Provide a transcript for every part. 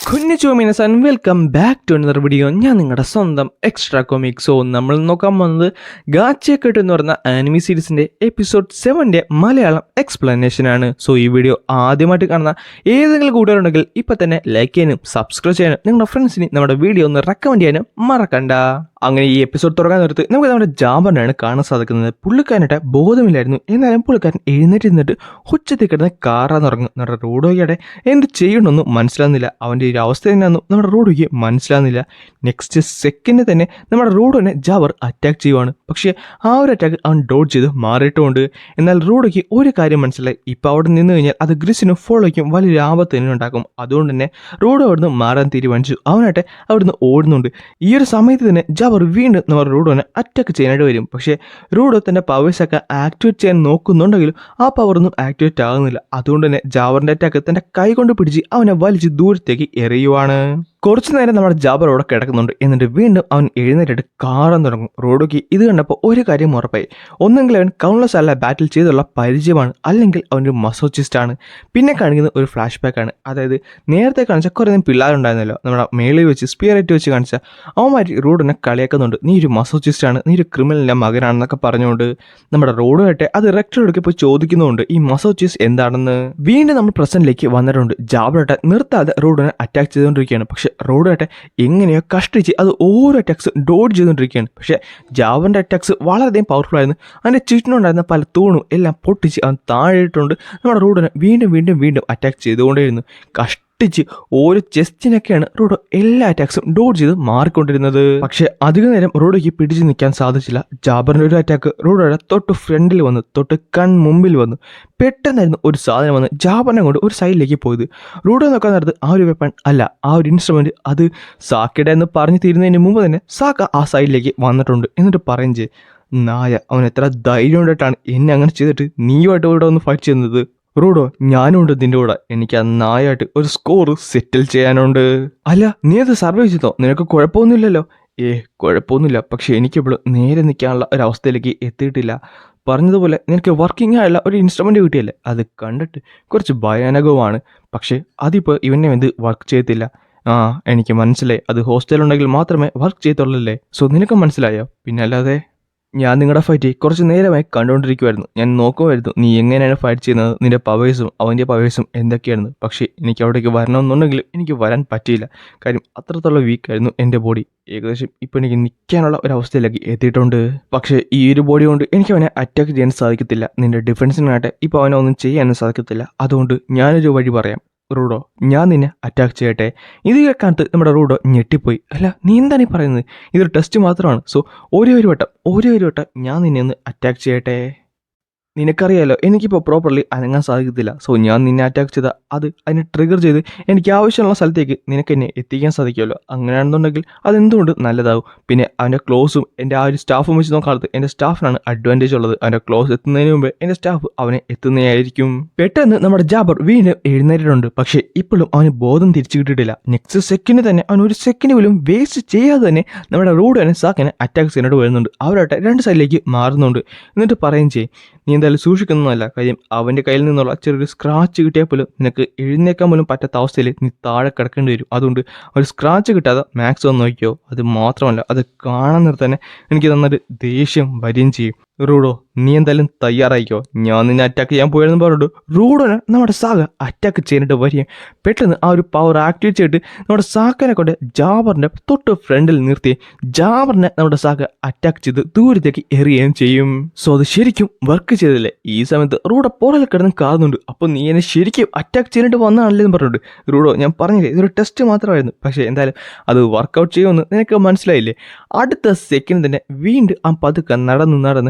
കുഞ്ഞുചോമിനസ് and welcome back to another video. ഞാൻ നിങ്ങളുടെ സ്വന്തം എക്സ്ട്രാ കോമിക്. സോ നമ്മൾ നോക്കാൻ പോകുന്നത് ഗാച്ചേക്കട്ട് എന്ന് പറഞ്ഞ ആനിമി സീരീസിൻ്റെ എപ്പിസോഡ് 7ൻ്റെ മലയാളം എക്സ്പ്ലനേഷൻ ആണ്. സോ ഈ വീഡിയോ ആദ്യമായിട്ട് കാണുന്ന ഏതെങ്കിലും കൂട്ടുകാരുണ്ടെങ്കിൽ ഇപ്പം തന്നെ ലൈക്ക് ചെയ്യാനും സബ്സ്ക്രൈബ് ചെയ്യാനും നിങ്ങളുടെ ഫ്രണ്ട്സിന് നമ്മുടെ വീഡിയോ ഒന്ന് റെക്കമെൻഡ് ചെയ്യാനും മറക്കണ്ട. അങ്ങനെ ഈ എപ്പിസോഡ് തുടങ്ങാൻ നേരത്ത് നമുക്ക് നമ്മുടെ ജാബറിനാണ് കാണാൻ സാധിക്കുന്നത്. പുള്ളിക്കാരനായിട്ട് ബോധമില്ലായിരുന്നു. എന്നാലും പുള്ളിക്കാരൻ എഴുന്നേറ്റ് നിന്നിട്ട് ഉച്ചത്തിൽ കിടന്ന് കാറാന്നിറങ്ങും. നമ്മുടെ റോഡോയ്ക്കടെ എന്ത് ചെയ്യണമെന്നും മനസ്സിലാകുന്നില്ല. അവൻ്റെ ഒരു അവസ്ഥ തന്നെയാണെന്നും നമ്മുടെ റോഡോയ്ക്ക് മനസ്സിലാകുന്നില്ല. നെക്സ്റ്റ് സെക്കൻഡ് തന്നെ നമ്മുടെ റോഡോനെ ജാബർ അറ്റാക്ക് ചെയ്യുവാണ്. പക്ഷേ ആ ഒരു അറ്റാക്ക് അവൻ ഡോഡ് ചെയ്ത് മാറിയിട്ടുമുണ്ട്. എന്നാൽ റോഡോയ്ക്ക് ഒരു കാര്യം മനസ്സിലായി. ഇപ്പോൾ അവിടെ നിന്ന് കഴിഞ്ഞാൽ അത് ഗ്രിസിനും ഫോളോയ്ക്കും വലിയൊരു ആപത്ത് തന്നെ ഉണ്ടാക്കും. അതുകൊണ്ട് തന്നെ റോഡോ അവിടുന്ന് മാറാൻ തീരുമാനിച്ചു. അവനായിട്ട് അവിടുന്ന് ഓടുന്നുണ്ട്. ഈ ഒരു സമയത്ത് തന്നെ ജാബർ വീണ്ടും നമ്മുടെ റോഡോനെ അറ്റാക്ക് ചെയ്യാനായിട്ട് വരും. പക്ഷേ റോഡോ തൻ്റെ പവേഴ്സൊക്കെ ആക്ടിവേറ്റ് ചെയ്യാൻ നോക്കുന്നുണ്ടെങ്കിലും ആ പവറൊന്നും ആക്ടിവേറ്റ് ആകുന്നില്ല. അതുകൊണ്ട് തന്നെ ജാബറിൻ്റെ അറ്റാക്ക് തൻ്റെ കൈ കൊണ്ട് പിടിച്ച് അവനെ വലിച്ച് ദൂരത്തേക്ക് എറിയുവാണ്. കുറച്ചു നേരം നമ്മുടെ ജാബർ അവിടെ കിടക്കുന്നുണ്ട്. എന്നിട്ട് വീണ്ടും അവൻ എഴുന്നേറ്റിട്ട് കാറാൻ തുടങ്ങും. റോഡോയ്ക്ക് ഇത് കണ്ടപ്പോൾ ഒരു കാര്യം ഉറപ്പായി. ഒന്നെങ്കിൽ അവൻ കൗൺലെസ് അല്ല ബാറ്റിൽ ചെയ്തുള്ള പരിചയമാണ്, അല്ലെങ്കിൽ അവനൊരു മസോച്ചിസ്റ്റ് ആണ്. പിന്നെ കാണിക്കുന്ന ഒരു ഫ്ലാഷ് ബാക്ക് ആണ്. അതായത് നേരത്തെ കാണിച്ച കുറേ പിള്ളേരുണ്ടായിരുന്നല്ലോ, നമ്മുടെ മേളിൽ വെച്ച് സ്പിയറേറ്റ് വെച്ച് കാണിച്ച അവന്മാർ റോഡിനെ കളിയാക്കുന്നുണ്ട്. നീ ഒരു മസോച്ചിസ്റ്റ് ആണ്, നീ ഒരു ക്രിമിനലിൻ്റെ മകനാണെന്നൊക്കെ പറഞ്ഞുകൊണ്ട് നമ്മുടെ റോഡുമായിട്ട് അത് റെക്ടറോടൊക്കെ പോയി ചോദിക്കുന്നുണ്ട് ഈ മസോച്ചിസ്റ്റ് എന്താണെന്ന്. വീണ്ടും നമ്മൾ പ്രസന്റിലേക്ക് വന്നിട്ടുണ്ട്. ജാബറായിട്ട് നിർത്താതെ റോഡിനെ അറ്റാക്ക് ചെയ്തുകൊണ്ടിരിക്കുകയാണ്. പക്ഷേ റോഡായിട്ട് എങ്ങനെയോ കഷ്ടിച്ച് അത് ഓരോ അറ്റാക്സ് ഡോഡ് ചെയ്തുകൊണ്ടിരിക്കുകയാണ്. പക്ഷേ ജാബറിൻ്റെ അറ്റാക്സ് വളരെയധികം പവർഫുൾ ആയിരുന്നു. അതിൻ്റെ ചുറ്റിനുണ്ടായിരുന്ന പല തൂണും എല്ലാം പൊട്ടിച്ച് അവൻ താഴെയിട്ടുണ്ട്. നമ്മുടെ റോഡിനെ വീണ്ടും വീണ്ടും വീണ്ടും അറ്റാക്ക് ചെയ്തുകൊണ്ടേയിരുന്നു. കഷ്ടിച്ച് ഓരോ ചെസ്റ്റിനൊക്കെയാണ് റോഡോ എല്ലാ അറ്റാക്സും ഡോഡ് ചെയ്ത് മാറിക്കൊണ്ടിരുന്നത്. പക്ഷേ അധിക നേരം റോഡോയ്ക്ക് പിടിച്ച് നിൽക്കാൻ സാധിച്ചില്ല. ജാബറിൻ്റെ ഒരു അറ്റാക്ക് റോഡോയുടെ തൊട്ട് ഫ്രണ്ടിൽ വന്ന് തൊട്ട് മുമ്പിൽ വന്നു. പെട്ടെന്നായിരുന്നു ഒരു സാധനം വന്ന് ജാബറിനെ കൊണ്ട് ഒരു സൈഡിലേക്ക് പോയത്. റോഡോ നോക്കാൻ നേരത്ത് ആ ഒരു വെപ്പൺ അല്ല, ആ ഒരു ഇൻസ്ട്രുമെന്റ് അത് സാക്കയുടെ എന്ന് പറഞ്ഞു തീരുന്നതിന് മുമ്പ് തന്നെ സാക്ക ആ സൈഡിലേക്ക് വന്നിട്ടുണ്ട്. എന്നിട്ട് പറയും ചെയ്യും, നായ അവൻ എത്ര ധൈര്യം കൊണ്ടിട്ടാണ് എന്നെ അങ്ങനെ ചെയ്തിട്ട് നീയുമായിട്ട് ഇവിടെ ഒന്ന് ഫൈറ്റ് ചെയ്യുന്നത്. റോഡോ ഞാനും ഉണ്ട് നിന്റെ കൂടെ, എനിക്ക് ആ നായായിട്ട് ഒരു സ്കോർ സെറ്റിൽ ചെയ്യാനുണ്ട്. അല്ല നീ അത് സർവൈവ് ചെയ്തോ, നിനക്ക് കുഴപ്പമൊന്നുമില്ലല്ലോ. കുഴപ്പമൊന്നുമില്ല, പക്ഷെ എനിക്കിപ്പോൾ നേരെ നിൽക്കാനുള്ള ഒരവസ്ഥയിലേക്ക് എത്തിയിട്ടില്ല. പറഞ്ഞതുപോലെ നിനക്ക് വർക്കിംഗ് ആയുള്ള ഒരു ഇൻസ്ട്രുമെൻ്റ് കിട്ടിയല്ലേ, അത് കണ്ടിട്ട് കുറച്ച് ഭയാനകവുമാണ്. പക്ഷേ അതിപ്പോൾ ഇവനെ എന്ത് വർക്ക് ചെയ്യത്തില്ല. എനിക്ക് മനസ്സിലായി, അത് ഹോസ്റ്റലുണ്ടെങ്കിൽ മാത്രമേ വർക്ക് ചെയ്യത്തുള്ളല്ലേ. സോ നിനക്ക് മനസ്സിലായോ? പിന്നെ അല്ലാതെ ഞാൻ നിങ്ങളുടെ ഫൈറ്റ് കുറച്ച് നേരമായി കണ്ടുകൊണ്ടിരിക്കുമായിരുന്നു. ഞാൻ നോക്കുമായിരുന്നു നീ എങ്ങനെയാണ് ഫൈറ്റ് ചെയ്യുന്നത്, നിൻ്റെ പവേഴ്സും അവൻ്റെ പവേഴ്സും എന്തൊക്കെയായിരുന്നു. പക്ഷേ എനിക്ക് അവിടേക്ക് വരണമെന്നുണ്ടെങ്കിലും എനിക്ക് വരാൻ പറ്റിയില്ല. കാര്യം അത്രത്തോളം വീക്കായിരുന്നു എൻ്റെ ബോഡി. ഏകദേശം ഇപ്പോൾ എനിക്ക് നിൽക്കാനുള്ള ഒരവസ്ഥയിലേക്ക് എത്തിയിട്ടുണ്ട്. പക്ഷേ ഈ ഒരു ബോഡി കൊണ്ട് എനിക്ക് അവനെ അറ്റാക്ക് ചെയ്യാൻ സാധിക്കത്തില്ല. നിൻ്റെ ഡിഫൻസിനായിട്ട് ഇപ്പോൾ അവനെ ഒന്നും ചെയ്യാനും സാധിക്കത്തില്ല. അതുകൊണ്ട് ഞാനൊരു വഴി പറയാം റൂഡോ, ഞാൻ നിന്നെ അറ്റാക്ക് ചെയ്യട്ടെ. ഇത് കേൾക്കാനത്ത് നമ്മുടെ റൂഡോ ഞെട്ടിപ്പോയി. അല്ല നീ എന്താണ് ഈ പറയുന്നത്? ഇതൊരു ടെസ്റ്റ് മാത്രമാണ്. സോ ഒരേ ഒരു വട്ടം ഞാൻ നിന്നെ ഒന്ന് അറ്റാക്ക് ചെയ്യട്ടെ. നിനക്കറിയാലോ എനിക്കിപ്പോൾ പ്രോപ്പർലി അനങ്ങാൻ സാധിക്കത്തില്ല. സോ ഞാൻ നിന്നെ അറ്റാക്ക് ചെയ്ത അതിനെ ട്രിഗർ ചെയ്ത് എനിക്ക് ആവശ്യമുള്ള സ്ഥലത്തേക്ക് നിനക്ക് എന്നെ എത്തിക്കാൻ സാധിക്കുമല്ലോ. അങ്ങനെയാണെന്നുണ്ടെങ്കിൽ അതെന്തുകൊണ്ട് നല്ലതാവും. പിന്നെ അവൻ്റെ ക്ലോസും എൻ്റെ ആ ഒരു സ്റ്റാഫും വെച്ച് നോക്കാത്ത എൻ്റെ സ്റ്റാഫിനാണ് അഡ്വാൻറ്റേജ് ഉള്ളത്. അവൻ്റെ ക്ലോസ് എത്തുന്നതിന് മുമ്പ് എൻ്റെ സ്റ്റാഫ് അവനെ എത്തുന്നതായിരിക്കും. പെട്ടെന്ന് നമ്മുടെ ജാബർ വീണ്ടും എഴുന്നേറ്റിട്ടുണ്ട്. പക്ഷേ ഇപ്പോഴും അവന് ബോധം തിരിച്ചു കിട്ടിയിട്ടില്ല. നെക്സ്റ്റ് സെക്കൻഡ് തന്നെ അവൻ ഒരു സെക്കൻഡ് പോലും വേസ്റ്റ് ചെയ്യാതെ തന്നെ നമ്മുടെ റോഡ് തന്നെ സാക്കിനെ അറ്റാക്ക് ചെയ്യാനായിട്ട് വരുന്നുണ്ട്. അവരായിട്ട് രണ്ട് സൈഡിലേക്ക് മാറുന്നുണ്ട്. എന്നിട്ട് പറയുകയും ചെയ്യും, നീ എന്തായാലും സൂക്ഷിക്കുന്നതല്ല. കാര്യം അവൻ്റെ കയ്യിൽ നിന്നുള്ള ചെറിയൊരു സ്ക്രാച്ച് കിട്ടിയാൽ പോലും നിനക്ക് എഴുന്നേക്കാൻ പോലും പറ്റാത്ത അവസ്ഥയിൽ നീ താഴെ കിടക്കേണ്ടി വരും. അതുകൊണ്ട് ഒരു സ്ക്രാച്ച് കിട്ടാതെ മാക്സ് ഒന്ന് നോക്കിയോ. അത് മാത്രമല്ല അത് കാണാൻ നേരത്തെ തന്നെ എനിക്ക് തന്നൊരു ദേഷ്യം വരികയും ചെയ്യും. റൂഡോ നീ എന്തായാലും തയ്യാറായിക്കോ, ഞാൻ നിന്നെ അറ്റാക്ക് ചെയ്യാൻ പോയെന്ന് പറഞ്ഞിട്ട് റൂഡോനെ നമ്മുടെ സാഗ അറ്റാക്ക് ചെയ്യാനായിട്ട് വരികയും പെട്ടെന്ന് ആ ഒരു പവർ ആക്ടിവേറ്റ് ചെയ്തിട്ട് നമ്മുടെ സാക്കനെ കൊണ്ട് ജാബറിൻ്റെ തൊട്ട് ഫ്രണ്ടിൽ നിർത്തി ജാബറിനെ നമ്മുടെ സാഗ അറ്റാക്ക് ചെയ്ത് ദൂരത്തേക്ക് എറിയുകയും ചെയ്യും. സോ അത് ശരിക്കും വർക്ക് ചെയ്തില്ലേ. ഈ സമയത്ത് റൂഡോ പുറകിൽ കിടന്ന് കാണുന്നുണ്ട്. അപ്പോൾ നീ എന്നെ ശരിക്കും അറ്റാക്ക് ചെയ്യാനായിട്ട് വന്നതാണല്ലേ എന്ന് പറഞ്ഞിട്ട് റൂഡോ ഞാൻ പറഞ്ഞില്ലേ ഇതൊരു ടെസ്റ്റ് മാത്രമായിരുന്നു. പക്ഷേ എന്തായാലും അത് വർക്കൗട്ട് ചെയ്യുമെന്ന് നിനക്ക് മനസ്സിലായില്ലേ. അടുത്ത സെക്കൻഡ് തന്നെ വീണ്ടും ആ പതുക്കെ നടന്ന്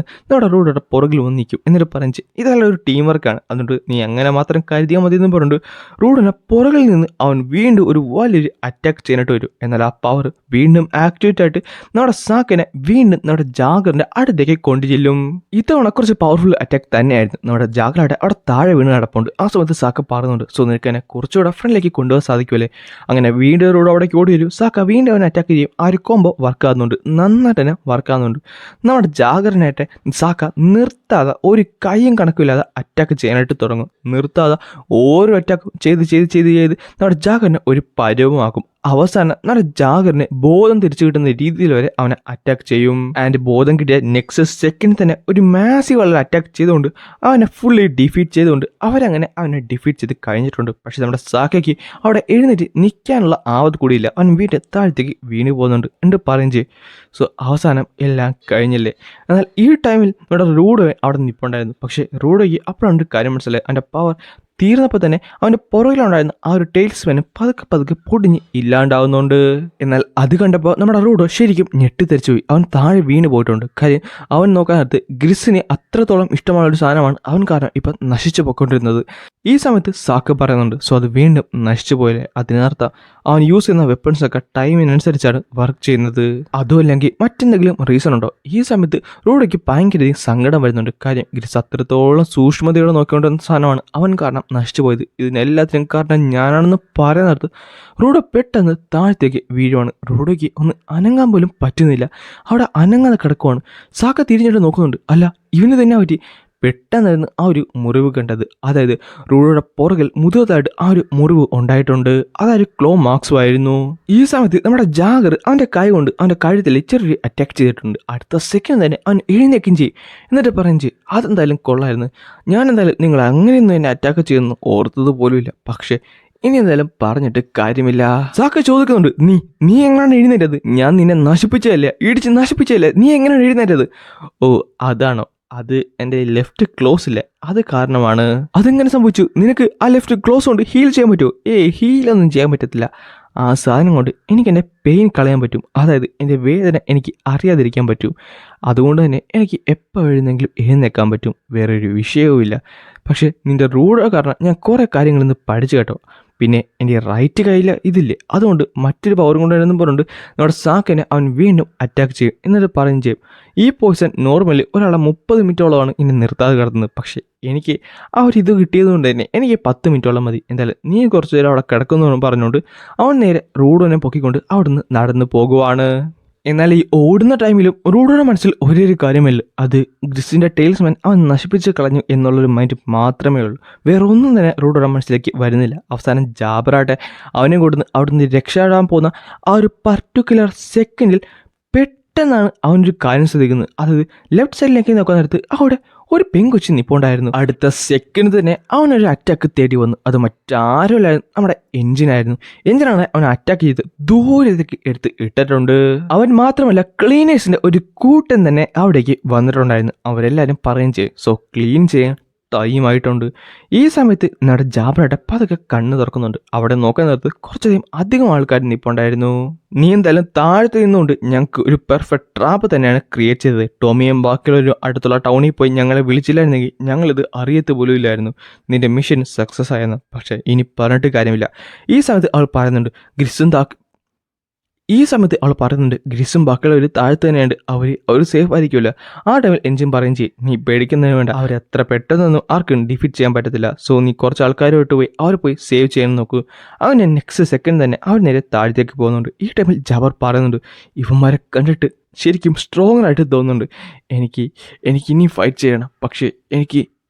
നമ്മുടെ റോഡോടെ പുറകിൽ വന്ന് നിൽക്കും. എന്നിട്ട് പറഞ്ഞ് ഇതെല്ലാം ഒരു ടീം വർക്കാണ്, അതുകൊണ്ട് നീ അങ്ങനെ മാത്രം കരുതിയാൽ മതി എന്ന് പറഞ്ഞിട്ട് റോഡിനെ പുറകിൽ നിന്ന് അവൻ വീണ്ടും ഒരു വലിയൊരു അറ്റാക്ക് ചെയ്യാനായിട്ട് വരും. എന്നാൽ ആ പവർ വീണ്ടും ആക്ടിവേറ്റ് ആയിട്ട് നമ്മുടെ സാക്കിനെ വീണ്ടും നമ്മുടെ ജാഗറിൻ്റെ അടുത്തേക്ക് കൊണ്ടുചെല്ലും. ഇത്തവണ കുറച്ച് പവർഫുൾ അറ്റാക്ക് തന്നെയായിരുന്നു. നമ്മുടെ ജാഗറായിട്ട് അവിടെ താഴെ വീണ് നടപ്പുണ്ട്. ആ സമയത്ത് സാക്ക പറയുന്നുണ്ട്, സോ നിനക്ക് എന്നെ കുറച്ചുകൂടെ ഫ്രണ്ടിലേക്ക് കൊണ്ടുപോകാൻ സാധിക്കുമല്ലേ. അങ്ങനെ വീണ്ടും റോഡ് അവിടേക്ക് ഓടി വരും. സാക്ക വീണ്ടും അവനെ അറ്റാക്ക് ചെയ്യും. ആ ഒരു കോംബോ വർക്കാകുന്നുണ്ട്, നന്നായിട്ട് തന്നെ വർക്കാകുന്നുണ്ട്. നമ്മുടെ ജാഗറിനായിട്ട് സാക്ക നിർത്താതെ ഒരു കൈയും കണക്കില്ലാതെ അറ്റാക്ക് ചെയ്യാനായിട്ട് തുടങ്ങും. നിർത്താതെ ഓരോ അറ്റാക്ക് ചെയ്ത് നമ്മുടെ ജാഗറിനെ ഒരു പരുവമാക്കും. അവസാനം നമ്മുടെ ജാഗറിന് ബോധം തിരിച്ചു കിട്ടുന്ന രീതിയിൽ വരെ അവനെ അറ്റാക്ക് ചെയ്യും. ആൻഡ് ബോധം കിട്ടിയ നെക്സ്റ്റ് സെക്കൻഡ് തന്നെ ഒരു മാസീവ് ആയിട്ടുള്ള അറ്റാക്ക് ചെയ്തുകൊണ്ട് അവനെ ഫുള്ളി ഡിഫീറ്റ് ചെയ്തുകൊണ്ട് അവരങ്ങനെ അവനെ ഡിഫീറ്റ് ചെയ്ത് കഴിഞ്ഞിട്ടുണ്ട്. പക്ഷെ നമ്മുടെ സാക്കയ്ക്ക് അവിടെ എഴുന്നേറ്റ് നിൽക്കാനുള്ള ആവത് കൂടിയില്ല. അവൻ വീട്ടിൽ താഴത്തേക്ക് വീണു പോകുന്നുണ്ട് എന്ന് പറയും ചെയ്യും. സോ അവസാനം എല്ലാം കഴിഞ്ഞില്ലേ. എന്നാൽ ഈ ടൈമിൽ നമ്മുടെ റൂഡോ അവിടെ നിൽപ്പുണ്ടായിരുന്നു. പക്ഷേ റൂഡോയ്ക്ക് അപ്പോഴാണ് കാര്യം മനസ്സിലായി. അവൻ്റെ പവർ തീർന്നപ്പോൾ തന്നെ അവൻ്റെ പുറകിലുണ്ടായിരുന്ന ആ ഒരു ടെയിൽസ്മാന് പതുക്കെ പൊടിഞ്ഞ് ഇല്ലാണ്ടാവുന്നുണ്ട്. എന്നാൽ അത് കണ്ടപ്പോൾ നമ്മുടെ റൂഡോ ശരിക്കും ഞെട്ടിത്തെറിച്ചു പോയി. അവൻ താഴെ വീണ് പോയിട്ടുണ്ട്. കാര്യം അവൻ നോക്കാനടുത്ത് ഗ്രിസിനെ അത്രത്തോളം ഇഷ്ടമുള്ള ഒരു സാധനമാണ് അവൻ കാരണം ഇപ്പം നശിച്ചു പോയിക്കൊണ്ടിരുന്നത്. ഈ സമയത്ത് സാക്ക് പറയുന്നുണ്ട്, സോ അത് വീണ്ടും നശിച്ചു പോയില്ലേ, അതിനർത്ഥം അവൻ യൂസ് ചെയ്യുന്ന വെപ്പൺസൊക്കെ ടൈമിനനുസരിച്ചാണ് വർക്ക് ചെയ്യുന്നത്. അതും അല്ലെങ്കിൽ മറ്റെന്തെങ്കിലും റീസൺ ഉണ്ടോ? ഈ സമയത്ത് റൂഡോയ്ക്ക് ഭയങ്കര സങ്കടം വരുന്നുണ്ട്. കാര്യം ഗ്രിസ് അത്രത്തോളം സൂക്ഷ്മതയോടെ നോക്കിക്കൊണ്ടിരുന്ന സാധനമാണ് അവൻ കാരണം നശിച്ചു പോയത്. ഇതിനെല്ലാത്തിനും കാരണം ഞാനാണെന്ന് പറയുന്നിടത്ത് റൂഡോ പെട്ടെന്ന് താഴത്തേക്ക് വീഴുവാണ്. റൂഡോയ്ക്ക് ഒന്ന് അനങ്ങാൻ പോലും പറ്റുന്നില്ല. അവിടെ അനങ്ങാതെ കിടക്കുവാണ്. സാക്ക തിരിഞ്ഞിട്ട് നോക്കുന്നുണ്ട്. അല്ല, ഇവന് തന്നെ പറ്റി. പെട്ടെന്നായിരുന്നു ആ ഒരു മുറിവ് കണ്ടത്. അതായത് റൂഡോയുടെ പുറകിൽ മുതുകത്തായിട്ട് ആ ഒരു മുറിവ് ഉണ്ടായിട്ടുണ്ട്. അതൊരു ക്ലോ മാർക്സും ആയിരുന്നു. ഈ സമയത്ത് നമ്മുടെ ജാഗർ അവൻ്റെ കൈ കൊണ്ട് അവൻ്റെ കഴുത്തിൽ ചെറിയൊരു അറ്റാക്ക് ചെയ്തിട്ടുണ്ട്. അടുത്ത സെക്കൻഡ് തന്നെ അവൻ എഴുന്നേക്കും ചെയ്യും. എന്നിട്ട് പറയും ചെയ്യും, അതെന്തായാലും കൊള്ളായിരുന്നു. ഞാൻ എന്തായാലും നിങ്ങൾ അങ്ങനെയൊന്നും എന്നെ അറ്റാക്ക് ചെയ്യുന്നു ഓർത്തത് പോലുമില്ല. പക്ഷേ ഇനി എന്തായാലും പറഞ്ഞിട്ട് കാര്യമില്ല. സാക്ക ചോദിക്കുന്നുണ്ട്, നീ എങ്ങനെയാണ് എഴുന്നേറ്റത്? ഞാൻ നിന്നെ നശിപ്പിച്ചതല്ലേ, ഇടിച്ച് നശിപ്പിച്ചതല്ലേ, നീ എങ്ങനെയാണ് എഴുന്നേറ്റത്? ഓ അതാണോ? അത് എൻ്റെ ലെഫ്റ്റ് ക്ലോസ് ഇല്ലേ, അത് കാരണമാണ്. അതെങ്ങനെ സംഭവിച്ചു? നിനക്ക് ആ ലെഫ്റ്റ് ക്ലോസ് കൊണ്ട് ഹീൽ ചെയ്യാൻ പറ്റുമോ? ഹീലൊന്നും ചെയ്യാൻ പറ്റത്തില്ല. ആ സാധനം കൊണ്ട് എനിക്ക് എൻ്റെ പെയിൻ കളയാൻ പറ്റും. അതായത് എൻ്റെ വേദന എനിക്ക് അറിയാതിരിക്കാൻ പറ്റും. അതുകൊണ്ട് തന്നെ എനിക്ക് എപ്പോൾ എഴുന്നെങ്കിലും എഴുന്നേക്കാൻ പറ്റും. വേറൊരു വിഷയവുമില്ല. പക്ഷേ നിൻ്റെ റൂഡോ കാരണം ഞാൻ കുറേ കാര്യങ്ങളിന്ന് പഠിച്ചു കേട്ടോ. പിന്നെ എൻ്റെ റൈറ്റ് കയ്യിൽ ഇതില്ലേ, അതുകൊണ്ട് മറ്റൊരു പവർ കൊണ്ടുവരുന്ന പറഞ്ഞുകൊണ്ട് നമ്മുടെ സാക്കിനെ അവൻ വീണ്ടും അറ്റാക്ക് ചെയ്യും. എന്നിട്ട് പറയും ചെയ്യും, ഈ പോയിസൺ നോർമലി ഒരാളെ 30 മിനിറ്റോളമാണ് ഇനി നിർത്താതെ കിടന്നത്. പക്ഷേ എനിക്ക് ആ ഒരു ഇത് കിട്ടിയതുകൊണ്ട് തന്നെ എനിക്ക് 10 മിനിറ്റോളം മതി. എന്തായാലും നീ കുറച്ച് നേരം അവിടെ കിടക്കുന്നു പറഞ്ഞുകൊണ്ട് അവൻ നേരെ റൂഡോനെ പൊക്കിക്കൊണ്ട് അവിടുന്ന് നടന്നു പോകുവാണ്. എന്നാൽ ഈ ഓടുന്ന ടൈമിലും റൂഡോയുടെ മനസ്സിൽ ഒരേ കാര്യമല്ല, അത് ഗ്രിസിൻ്റെ ടെയിൽസ്മാൻ അവൻ നശിപ്പിച്ച് കളഞ്ഞു എന്നുള്ളൊരു മൈൻഡ് മാത്രമേ ഉള്ളൂ. വേറെ ഒന്നും തന്നെ റൂഡോയുടെ മനസ്സിലേക്ക് വരുന്നില്ല. അവസാനം ജാബറാട്ടെ അവനെ കൊടുന്ന് അവിടുന്ന് രക്ഷപ്പെടാൻ പോകുന്ന ആ ഒരു പർട്ടിക്കുലർ സെക്കൻഡിൽ പെട്ടെന്നാണ് അവനൊരു കാര്യം ശ്രദ്ധിക്കുന്നത്. അതായത് ലെഫ്റ്റ് സൈഡിലേക്ക് നോക്കാൻ നേരത്ത് അവിടെ ഒരു പെങ്കൊച്ചി നിൽപ്പുണ്ടായിരുന്നു. അടുത്ത സെക്കൻഡ് തന്നെ അവനൊരു അറ്റാക്ക് തേടി വന്നു. അത് മറ്റാരുമല്ലായിരുന്നു, നമ്മുടെ എഞ്ചിനായിരുന്നു. എഞ്ചിനാണ് അവൻ അറ്റാക്ക് ചെയ്ത് ദൂരത്തേക്ക് എടുത്ത് ഇട്ടിട്ടുണ്ട്. അവൻ മാത്രമല്ല, ക്ലീനേഴ്സിന്റെ ഒരു കൂട്ടം തന്നെ അവിടേക്ക് വന്നിട്ടുണ്ടായിരുന്നു. അവരെല്ലാവരും പറയും ചെയ്യും, സോ ക്ലീൻ ചെയ്യാൻ ടൈമായിട്ടുണ്ട്. ഈ സമയത്ത് നമ്മുടെ ജാബറാട്ടെ പതൊക്കെ കണ്ണ് തുറക്കുന്നുണ്ട്. അവിടെ നോക്കാൻ നേരത്ത് കുറച്ചധികം അധികം ആൾക്കാർ നിൽപ്പുണ്ടായിരുന്നു. നീ എന്തായാലും താഴത്ത് നിന്നുകൊണ്ട് ഞങ്ങൾക്ക് ഒരു പെർഫെക്റ്റ് ട്രാപ്പ് തന്നെയാണ് ക്രിയേറ്റ് ചെയ്തത്. ടോമിയും ബാക്കിയുള്ളൊരു അടുത്തുള്ള ടൗണിൽ പോയി ഞങ്ങളെ വിളിച്ചില്ലായിരുന്നെങ്കിൽ ഞങ്ങളിത് അറിയത്ത് പോലും ഇല്ലായിരുന്നു. നിന്റെ മിഷൻ സക്സസ് ആയെന്ന്. പക്ഷേ ഇനി പറഞ്ഞിട്ട് കാര്യമില്ല. ഈ സമയത്ത് അവൾ പറയുന്നുണ്ട്, ഗ്രിസും ബാക്കിയുള്ള ഒരു താഴത്ത് തന്നെയുണ്ട്, അവർ സേഫ് ആയിരിക്കുമല്ലോ. ആ ടൈമിൽ എഞ്ചിൻ പറയും ചെയ്യും, നീ പേടിക്കുന്നതിന് വേണ്ട, അവരെ അത്ര പെട്ടെന്നൊന്നും ആർക്കും ഡിഫീറ്റ് ചെയ്യാൻ പറ്റത്തില്ല. സോ നീ കുറച്ച് ആൾക്കാരുമായിട്ട് പോയി അവർ പോയി സേവ് ചെയ്യാൻ നോക്കൂ. അവൻ നെക്സ്റ്റ് സെക്കൻഡ് തന്നെ അവർ നേരെ താഴത്തേക്ക് പോകുന്നുണ്ട്. ഈ ടൈമിൽ ജബർ പറയുന്നുണ്ട്, ഇവന്മാരെ കണ്ടിട്ട് ശരിക്കും സ്ട്രോങ് ആയിട്ട് തോന്നുന്നുണ്ട്. എനിക്ക് ഇനി ഫൈറ്റ് ചെയ്യണം. പക്ഷേ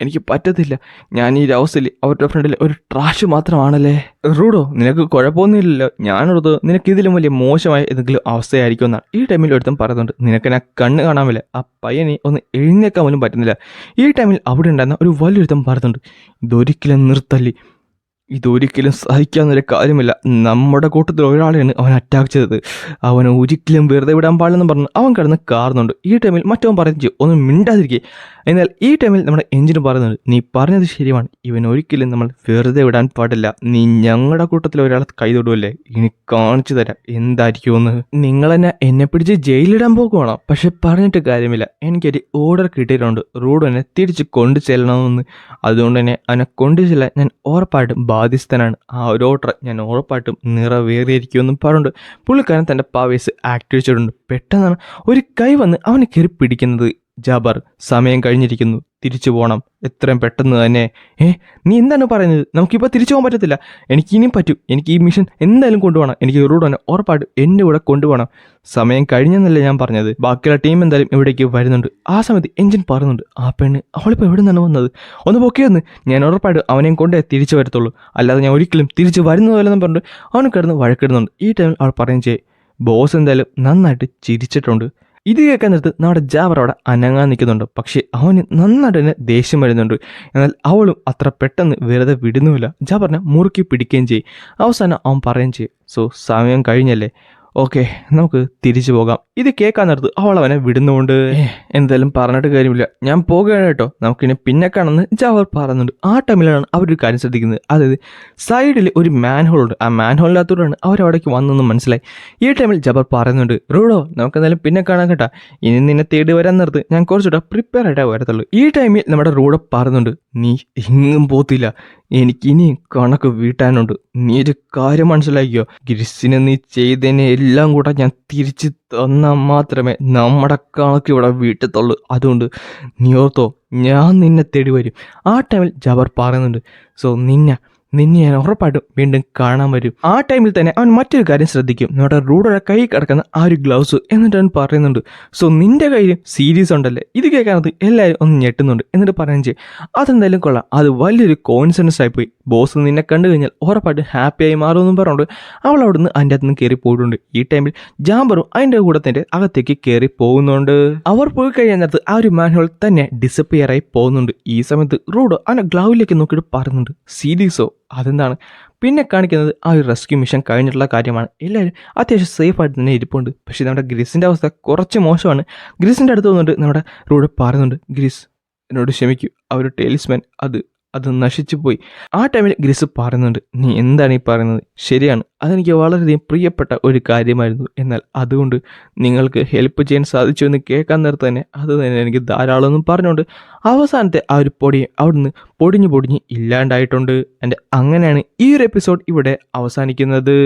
എനിക്ക് പറ്റത്തില്ല. ഞാൻ ഈ അവസ്ഥയിൽ അവരുടെ ഫ്രണ്ടിൽ ഒരു ട്രാഷ് മാത്രമാണല്ലേ. റൂഡോ, നിനക്ക് കുഴപ്പമൊന്നുമില്ലല്ലോ. ഞാനോടത് നിനക്ക് ഇതിലും വലിയ മോശമായ എന്തെങ്കിലും അവസ്ഥയായിരിക്കും എന്നാണ് ഈ ടൈമിൽ ഒരുത്തം പറയുന്നുണ്ട്. നിനക്കെന്നെ കണ്ണ് കാണാമല്ലേ, ആ പയ്യനെ ഒന്ന് എഴുന്നേക്കാൻ പോലും പറ്റുന്നില്ല. ഈ ടൈമിൽ അവിടെ ഉണ്ടായിരുന്ന ഒരു വലിയൊരുത്തം പറയുന്നുണ്ട്, ഇതൊരിക്കലും സഹിക്കാവുന്നൊരു കാര്യമില്ല. നമ്മുടെ കൂട്ടത്തിൽ ഒരാളെയാണ് അവൻ അറ്റാക്ക് ചെയ്തത്. അവനെ ഒരിക്കലും വെറുതെ വിടാൻ പാടില്ലെന്ന് പറഞ്ഞു അവൻ കിടന്ന് കാറുന്നുണ്ട്. ഈ ടൈമിൽ മറ്റവൻ പറഞ്ഞു, ഒന്നും മിണ്ടാതിരിക്കുക. എന്നാൽ ഈ ടൈമിൽ നമ്മുടെ എഞ്ചിന് പറയുന്നുണ്ട്, നീ പറഞ്ഞത് ശരിയാണ്, ഇവൻ ഒരിക്കലും നമ്മൾ വെറുതെ വിടാൻ പാടില്ല. നീ ഞങ്ങളുടെ കൂട്ടത്തിൽ ഒരാളെ കൈതൊടുവല്ലേ, ഇനി കാണിച്ചു തരാം എന്തായിരിക്കുമെന്ന്. നിങ്ങളെന്നെ എന്നെ പിടിച്ച് ജയിലിടാൻ പോകുവാണോ? പക്ഷെ പറഞ്ഞിട്ട് കാര്യമില്ല, എനിക്കൊരു ഓർഡർ കിട്ടിയിട്ടുണ്ട് റൂഡോനെ തിരിച്ച് കൊണ്ടു ചെല്ലണമെന്ന്. അതുകൊണ്ട് തന്നെ അവനെ കൊണ്ടു ചെല്ലാൻ ഞാൻ ഉറപ്പായിട്ടും ബാധ്യസ്ഥനാണ്. ആ ഒരു ഓർഡർ ഞാൻ ഉറപ്പായിട്ടും നിറവേറിയിരിക്കുമെന്നും പറഞ്ഞുകൊണ്ട് പുള്ളിക്കാരൻ തൻ്റെ പവേഴ്സ് ആക്ടിവേറ്റ് ചെയ്തിട്ടുണ്ട്. പെട്ടെന്നാണ് ഒരു കൈ വന്ന് അവനെ കയറി പിടിക്കുന്നത്. ജാബർ, സമയം കഴിഞ്ഞിരിക്കുന്നു, തിരിച്ചു പോകണം, എത്രയും പെട്ടെന്ന് തന്നെ. നീ എന്താണ് പറയുന്നത്? നമുക്കിപ്പോൾ തിരിച്ചു പോകാൻ പറ്റത്തില്ല. എനിക്ക് ഇനിയും പറ്റും. എനിക്ക് ഈ മിഷൻ എന്തായാലും കൊണ്ടുപോകണം. എനിക്ക് റൂഡോനെ ഉറപ്പായിട്ട് എൻ്റെ കൂടെ കൊണ്ടുപോകണം. സമയം കഴിഞ്ഞെന്നല്ലേ ഞാൻ പറഞ്ഞത്. ബാക്കിയുള്ള ടീം എന്തായാലും ഇവിടേക്ക് വരുന്നുണ്ട്. ആ സമയത്ത് എഞ്ചിൻ പറയുന്നുണ്ട്, ആ പെണ്ണ് അവളിപ്പോൾ എവിടെ നിന്നാണ് വന്നത്? ഒന്ന് പൊക്കിയൊന്ന്, ഞാൻ ഉറപ്പായിട്ട് അവനെയും കൊണ്ടേ തിരിച്ചു വരത്തുള്ളൂ, അല്ലാതെ ഞാൻ ഒരിക്കലും തിരിച്ചു വരുന്നതല്ലെന്ന് പറഞ്ഞിട്ട് അവന് കിടന്ന് വഴക്കിടുന്നുണ്ട്. ഈ ടൈമിൽ അവൾ പറയും ചെയ്യേ, ബോസ് എന്തായാലും നന്നായിട്ട് ചിരിച്ചിട്ടുണ്ട്. ഇത് കേൾക്കാൻ നേരത്ത് നമ്മുടെ ജാബർ അവിടെ അനങ്ങാൻ നിൽക്കുന്നുണ്ട്. പക്ഷേ അവന് നന്നായിട്ട് തന്നെ ദേഷ്യം വരുന്നുണ്ട്. എന്നാൽ അവളും അത്ര പെട്ടെന്ന് വെറുതെ വിടുന്നുമില്ല. ജാബറിനെ മുറുക്കി പിടിക്കുകയും ചെയ്യും. അവസാനം അവൻ പറയുകയും ചെയ്യും, സോ സമയം കഴിഞ്ഞല്ലേ, ഓക്കെ നമുക്ക് തിരിച്ചു പോകാം. ഇത് കേൾക്കാൻ നേരത്ത് അവൾ അവനെ വിടുന്നുകൊണ്ട് എന്തായാലും പറഞ്ഞിട്ട് കാര്യമില്ല, ഞാൻ പോകുകയാണ് കേട്ടോ, നമുക്കിനി പിന്നെ കാണുന്നത് ജാബർ പറയുന്നുണ്ട്. ആ ടൈമിലാണ് അവരൊരു കാര്യം ശ്രദ്ധിക്കുന്നത്. അതായത് സൈഡിൽ ഒരു മാൻ ഹോൾ ഉണ്ട്. ആ മാൻ ഹോളിനകത്തോടാണ് അവരവിടേക്ക് വന്നെന്ന് മനസ്സിലായി. ഈ ടൈമിൽ ജാബർ പറയുന്നുണ്ട്, റൂഡോ നമുക്ക് എന്തായാലും പിന്നെ കാണാൻ കേട്ടാ, ഇനി നിന്നെ തേടി വരാൻ നേരത്ത് ഞാൻ കുറച്ചുകൂടെ പ്രിപ്പയർ ആയിട്ടേ വരത്തുള്ളൂ. ഈ ടൈമിൽ നമ്മുടെ റൂഡോ പറയുന്നുണ്ട്, നീ എങ്ങും പോത്തില്ല, എനിക്കിനി കണക്ക് വീട്ടാനുണ്ട്. നീ ഒരു കാര്യം മനസ്സിലാക്കിയോ, ഗ്രിസിനെ നീ ചെയ്തതിനെ എല്ലാം കൂടെ ഞാൻ തിരിച്ച് തന്നാൽ മാത്രമേ നമ്മുടെ കണക്ക് ഇവിടെ വീട്ടത്തുള്ളൂ. അതുകൊണ്ട് നീ ഓർത്തോ, ഞാൻ നിന്നെ തേടി വരും. ആ ടൈമിൽ ജാബർ പറയുന്നുണ്ട്, സോ നിന്നെ ഞാൻ ഉറപ്പായിട്ടും വീണ്ടും കാണാൻ വരും. ആ ടൈമിൽ തന്നെ അവൻ മറ്റൊരു കാര്യം ശ്രദ്ധിക്കും, നമ്മുടെ റൂഡോയുടെ കൈ കിടക്കുന്ന ആ ഒരു ഗ്ലൗസ്. എന്നിട്ട് അവൻ പറയുന്നുണ്ട്, സോ നിന്റെ കയ്യിൽ സീരീസ് ഉണ്ടല്ലേ? ഇത് കേൾക്കാനത് എല്ലാവരും ഒന്ന് ഞെട്ടുന്നുണ്ട്. എന്നിട്ട് പറയുകയും ചെയ്യും, അതെന്തായാലും കൊള്ളാം, അത് വലിയൊരു കോയിൻസിഡൻസ് ആയിപ്പോയി. ബോസ് നിന്നെ കണ്ടു കഴിഞ്ഞാൽ ഉറപ്പായിട്ടും ഹാപ്പിയായി മാറുമെന്നും പറഞ്ഞുകൊണ്ട് അവൾ അവിടുന്ന് അതിൻ്റെ അകത്ത് നിന്ന് കയറി പോയിട്ടുണ്ട്. ഈ ടൈമിൽ ജാബറും അതിൻ്റെ കൂടെ തന്നെ അകത്തേക്ക് കയറി പോകുന്നുണ്ട്. അവർ പോയി കഴിയാൻ നേരത്ത് ആ ഒരു മാൻഹോൾ തന്നെ ഡിസപ്പിയർ ആയി പോകുന്നുണ്ട്. ഈ സമയത്ത് റൂഡോ അവൻ്റെ ഗ്ലൗവിലേക്ക് നോക്കിയിട്ട് പറയുന്നുണ്ട്, സീരീസോ അതെന്താണ്? പിന്നെ കാണിക്കുന്നത് ആ ഒരു റെസ്ക്യൂ മിഷൻ കഴിഞ്ഞിട്ടുള്ള കാര്യമാണ്. എല്ലാവരും അത്യാവശ്യം സേഫ് ആയിട്ട് തന്നെ ഇരിപ്പുണ്ട്. പക്ഷേ നമ്മുടെ ഗ്രിസിൻ്റെ അവസ്ഥ കുറച്ച് മോശമാണ്. ഗ്രിസിൻ്റെ അടുത്ത് വന്നിട്ട് നമ്മുടെ റൂഡ് പറയുന്നുണ്ട്, ഗ്രിസ് എന്നോട് ക്ഷമിക്കൂ, ആ ഒരു ടേലിസ്മാൻ അത് നശിച്ചു പോയി. ആ ടൈമിൽ ഗ്രിസ് പറയുന്നുണ്ട്, നീ എന്താണ് ഈ പറയുന്നത്? ശരിയാണ്, അതെനിക്ക് വളരെയധികം പ്രിയപ്പെട്ട ഒരു കാര്യമായിരുന്നു. എന്നാൽ അതുകൊണ്ട് നിങ്ങൾക്ക് ഹെൽപ്പ് ചെയ്യാൻ സാധിച്ചു എന്ന് കേൾക്കാൻ നേരത്തെ തന്നെ അത് തന്നെ എനിക്ക് ധാരാളം എന്നും പറഞ്ഞുകൊണ്ട് അവസാനത്തെ ആ ഒരു പൊടിയെ അവിടുന്ന് പൊടിഞ്ഞ് ഇല്ലാണ്ടായിട്ടുണ്ട്. അങ്ങനെയാണ് ഈ ഒരു എപ്പിസോഡ് ഇവിടെ അവസാനിക്കുന്നത്.